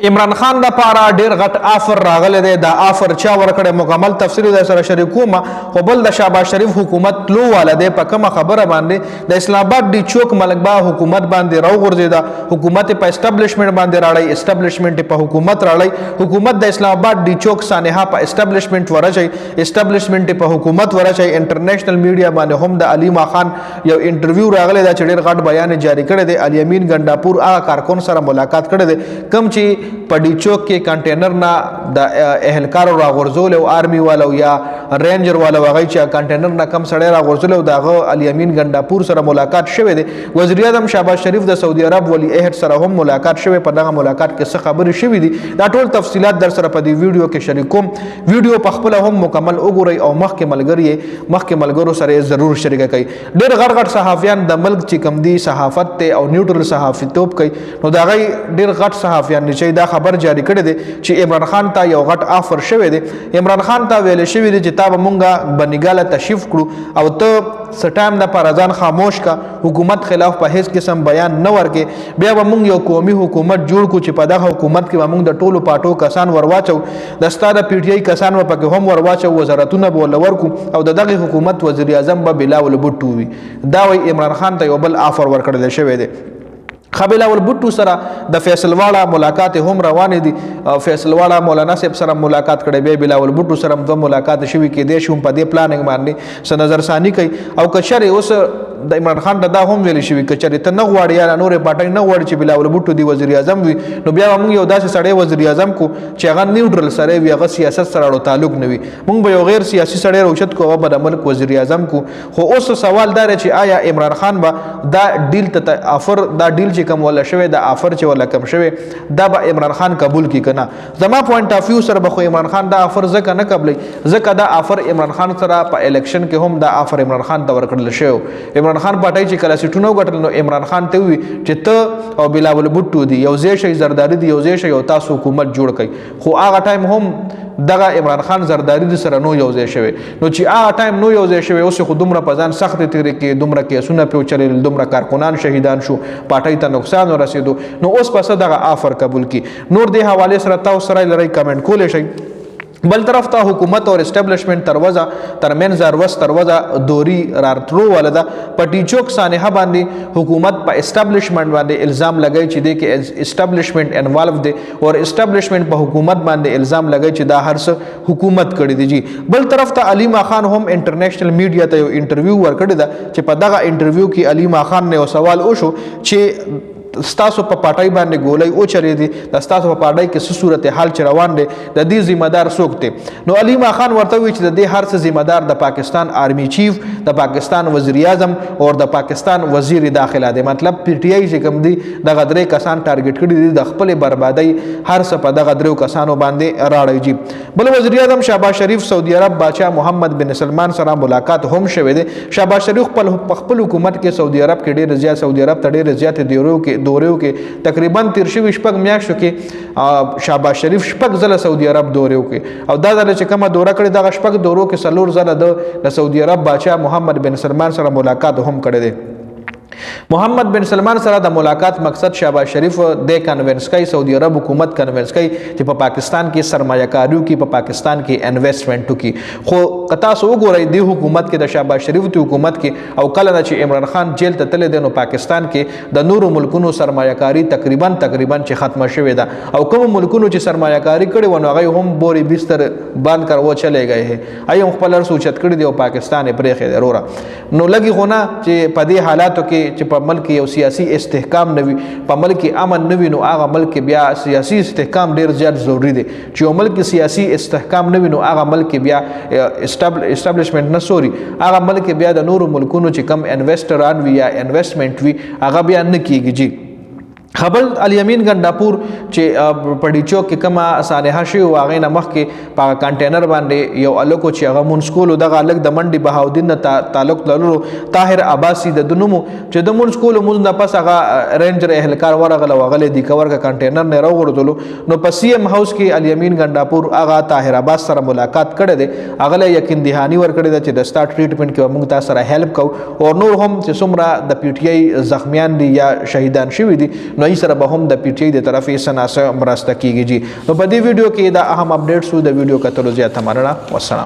عمران خان د پاره ډیر غټ آفر راغلی دی. دا آفر چا ورکړی مکمل تفصیل در سره شریکوم. خو بل د شهباز شریف حکومت تلو والا دی په کومه خبره باندې د اسلام آباد ډي چوک ملکبا حکومت باندې راوغورځېده. حکومت په اسټابلیشمنټ باندې راړی، اسټابلیشمنټ په حکومت راړی. حکومت د اسلام آباد ډي چوک سانحه په اسټابلیشمنټ ورچي، اسټابلیشمنټ په حکومت ورچي. انټرنیشنل میډیا باندې هم د علیما خان یو انټرویو راغلی دا چې ډیر غټ بیان جاری کړی دی. الیمین ګنډاپور هغه کارکون سره ملاقات کړی دی کوم چې په ډي چوک کې کنټینر نه د اهلکارو راغورځول او آرمي والو یا رینجر والو هغه چې کنټینر نه کم سړی راغورځول او دغه الیمین ګنډاپور سره ملاقات شوی دی. وزیر اعظم شهباز شریف د سعودي عرب ولی عہد سره هم ملاقات شوی. په دغه ملاقات کې څه خبرې شوې دي دا ټول تفصيلات در سره په دې ویډیو کې شریکوم. ویډیو په خپل هم مکمل وګورئ او مخکې ملګرو سره ضرور شریک کړئ. ډېر غټ صحافیان د ملک چې کم دي صحافت ته او نیوټرل صحافتوب کوي نو دا غي ډېر غټ صحافیان چې دا خبر جاری کړی دی چې عمران خان ته یو غټ آفر شوی دی. عمران خان ته ویل شوی دی چې تا به مونږه بنګاله تشریف کړو او ته سټایم د پرازان خاموش کا حکومت خلاف په هیڅ قسم بیان نه ورکې. بیا به مونږ یو قومي حکومت جوړ کو چې په دغه حکومت کې به مونږ د ټولو پاټو کسان ورواچو، د ستا د پی ټی آی کسان به پکې هم ورواچو، وزارتونه به ولورکو او د دغه حکومت وزیر اعظم به بلاول بوټو وي. دا وی عمران خان ته یو بل آفر ورکړل شوی دی. بلاول بوټو سره د فیصل واړه ملاقات هم روانې دي. فیصل واړه مولانا صاحب سره ملاقات کړي، بیا بلاول بوټو سره هم ملاقات شوي کې دي شوم په دې پلاننګ باندې س نظر ثاني کوي. او کچره اوس د عمران خان دا هم ویل شوی کچره ته نه غواړي یا نور پټای نه غواړي چې بلاول بوټو دی وزیر اعظم وي نو بیا موږ یو داسې سړی وزیر اعظم کو چې هغه نیوټرل سره وي، هغه سیاست سره تعلق نه وي. موږ به یو غیر سیاسي سړی روشت کو به د ملک وزیر اعظم کو. خو اوس سوال دار چې آیا عمران خان به دا ډیل ته آفر دا ډیل چې کوم ولا شوی دا آفر چې ولا کم شوی دا به عمران خان قبول کی کنه. زما پوینټ اف ویو سره به عمران خان دا آفر ځکه نه قبلای ځکه دا آفر عمران خان سره په الیکشن کې هم دا آفر عمران خان ته ورکړل شو. عمران خان پټای چې کله سټونو غټل نو عمران خان ته وی چې ته او بلاول بوټو دی یو ځای شي زرداری دی یو ځای شي او تاسو حکومت جوړ کړئ. خو هغه ټایم هم دغه عمران خان زرداری د سره نو یو ځای شوی نو چې هغه ټایم نو یو ځای شوی اوس خو دومره پزان سخت تیرې کې دومره کیسونه په چلل دومره کارکونان شهیدان شو پټای ته نقصان ورسېدو نو اوس پس دغه آفر قبول کی. نور دې حواله سره تاسو سره لري کمنټ کولای شئ. بل طرف ته حکومت اور اسټابلیشمنٹ تروزه ترمن زروس تروزه دوری راترو ولدا پټی چوک سانحه باندې حکومت په اسټابلیشمنٹ باندې الزام لګی چې د کې اسټابلیشمنٹ انوالو دی اور اسټابلیشمنٹ په حکومت باندې الزام لګی چې دا هر څه حکومت کړی دی. جی بل طرف ته علیما خان هم انټرنیشنل میډیا ته یو انټرویو ورکړی دا چې په دغه انټرویو کې علیما خان نه یو سوال وشو چې ستاسو په پټای باندې ګولای او چری دي د ستاسو په پټای کې څه صورت حال چ روان دي د دې ذمہ دار څوک دي. نو علیما خان ورته وی چې د دې هر څه ذمہ دار د پاکستان آرمی چیف د پاکستان وزیر اعظم او د پاکستان وزیر داخله دی. مطلب پی ټی آی چې کوم دي د غدرې کسان ټارګټ کړي دي د خپل بربادي هر څه په دغه درو کسانو باندې راړی. جی بل وزیر اعظم شهباز شریف سعودي عرب بادشاہ محمد بن سلمان سره ملاقات هم شوه دي. شهباز شریف په خپل حکومت کې سعودي عرب کې ډېر زیات سعودي عرب ته ډېر زیات دوریو کې تقریبا 13 شپږ میاشتو کې شهباز شریف شپږ ځله سعودي عرب دوریو کې او دا ځله چې کومه دوره کړې دغه شپږ دورو کې څلور ځله د سعودي عرب بادشاه محمد بن سلمان سره ملاقات هم کړی دی. محمد بن سلمان سره د ملاقات مقصد شهباز شریف د کنوینس کوي سعودي عرب حکومت کنوینس کوي چې په پاکستان کې سرمایه کاریو کې په پاکستان کې انویسټمنټو کې. خو کتا سو وګورئ د حکومت کې د شهباز شریف د حکومت کې او کله چې عمران خان جیل ته تللی دی نو پاکستان کې د نورو ملکونو سرمایه کاری تقریبا چې ختمه شوې ده او کوم ملکونو چې سرمایه کاری کړي ونه هغه هم بوري بستر بند کړو چلے گئے ہیں ايوم خپل سوچت کړي دی او پاکستان پرې ضروره نو لګي خو نه چې په دې حالاتو کې چې په ملک یو سیاسي استحکام نوي په ملک امن نوي نو هغه ملک بیا سیاسي استحکام ډیر زیات ضروری دی. چې یو ملک سیاسي استحکام نوي نو هغه ملک بیا اسټابلیشمنٹ نه سوري هغه ملک بیا د نورو ملکونو چې کم انویسټران وي یا انویسټمنٹ وي هغه بیا نه کیږي. جی خبر الیمین ګنډاپور چې په ډي چوک کې کومه سانحه شوی هغې نه مخکې په کنټینر باندې یو الکو چې هغه مونځ کولو دغه الک د منډې بهاودین نه تعلق لرلو طاهر عباسي د نوم چې د مونځ کولو مونځ نه پس هغه رینجر اهلکار ورغله وغلی د کور کا کنټینر نه راوغورځولو نو په سی ام هاوس کې الیمین ګنډاپور هغه طاهر عباس سره ملاقات کړی دی. هغه له یقین دهاني ورکړی ده چې د ستا ټریټمنټ کې موږ تاسو سره هیلپ کوو او نور هم چې څومره د پی ټی آی زخمیان دي یا شهیدان شوي دي نو ای سره به هم د پی ټی آی د طرفې څه ناسه مرسته کیږي جی. نو په دې ویډیو کې دا اهم اپډیټس د ویډیو کتلو زیاته مننه. والسلام.